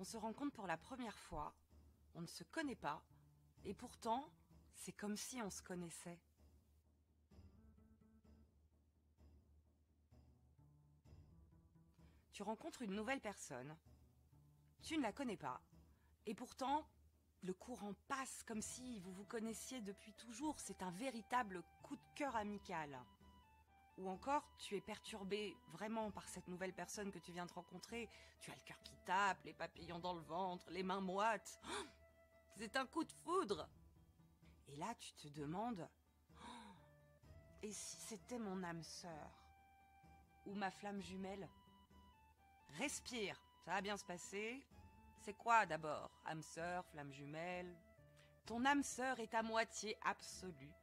se rencontre pour la première fois, on ne se connaît pas, et pourtant, c'est comme si on se connaissait. Tu rencontres une nouvelle personne, tu ne la connais pas, et pourtant, le courant passe comme si vous vous connaissiez depuis toujours, c'est un véritable coup de cœur amical. Ou encore, tu es perturbé vraiment par cette nouvelle personne que tu viens de rencontrer, tu as le cœur qui tape, les papillons dans le ventre, les mains moites. Oh, c'est un coup de foudre. Et là, tu te demandes, oh, et si c'était mon âme sœur ou ma flamme jumelle? Respire, ça va bien se passer. C'est quoi d'abord? Âme sœur, flamme jumelle? Ton âme sœur est à moitié absolue.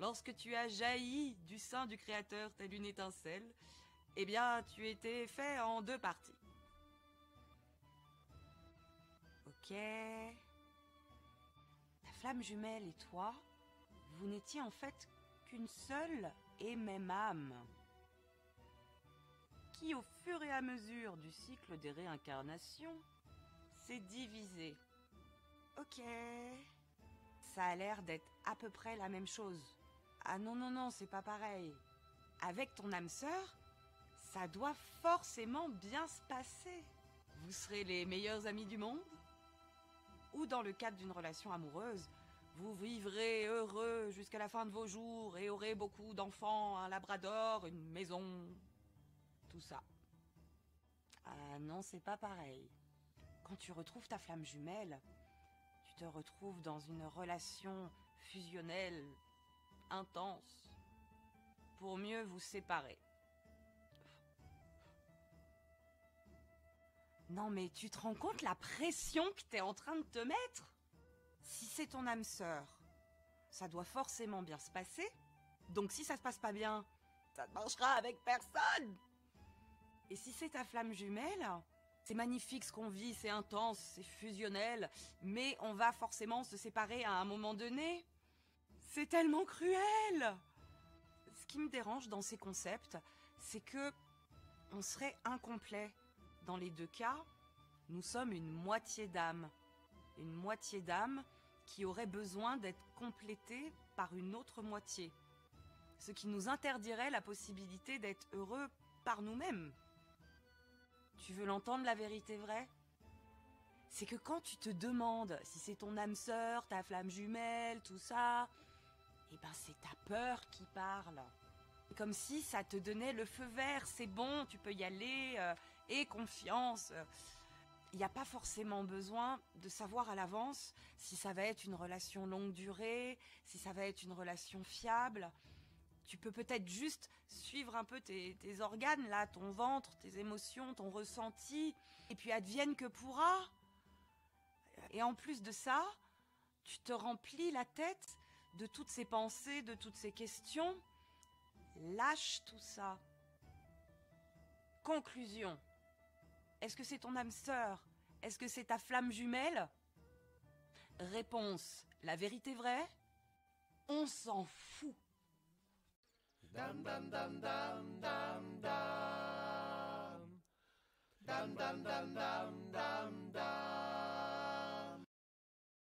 Lorsque tu as jailli du sein du Créateur telle une étincelle, eh bien, tu étais fait en 2 parties. Ok. La flamme jumelle et toi, vous n'étiez en fait qu'une seule et même âme, qui, au fur et à mesure du cycle des réincarnations, s'est divisée. Ok. Ça a l'air d'être à peu près la même chose. Ah non, non, non, c'est pas pareil. Avec ton âme sœur, ça doit forcément bien se passer. Vous serez les meilleurs amis du monde? Ou dans le cadre d'une relation amoureuse, vous vivrez heureux jusqu'à la fin de vos jours et aurez beaucoup d'enfants, un labrador, une maison, tout ça. Ah non, c'est pas pareil. Quand tu retrouves ta flamme jumelle, tu te retrouves dans une relation fusionnelle, intense, pour mieux vous séparer. Non mais tu te rends compte la pression que t'es en train de te mettre? Si c'est ton âme sœur, ça doit forcément bien se passer. Donc si ça se passe pas bien, ça ne marchera avec personne. Et si c'est ta flamme jumelle, c'est magnifique ce qu'on vit, c'est intense, c'est fusionnel, mais on va forcément se séparer à un moment donné. C'est tellement cruel. Ce qui me dérange dans ces concepts, c'est que on serait incomplet. Dans les 2 cas, nous sommes une moitié d'âme. Une moitié d'âme qui aurait besoin d'être complétée par une autre moitié. Ce qui nous interdirait la possibilité d'être heureux par nous-mêmes. Tu veux l'entendre, la vérité vraie? C'est que quand tu te demandes si c'est ton âme sœur, ta flamme jumelle, tout ça, eh ben c'est ta peur qui parle. Comme si ça te donnait le feu vert, c'est bon, tu peux y aller, aie confiance. Il n'y a pas forcément besoin de savoir à l'avance si ça va être une relation longue durée, si ça va être une relation fiable. Tu peux peut-être juste suivre un peu tes organes, là, ton ventre, tes émotions, ton ressenti, et puis advienne que pourra. Et en plus de ça, tu te remplis la tête de toutes ces pensées, de toutes ces questions. Lâche tout ça. Conclusion. Est-ce que c'est ton âme sœur? Est-ce que c'est ta flamme jumelle? Réponse. La vérité vraie? On s'en fout. Dam dam dam dam dam dam. Dam dam dam dam dam dam.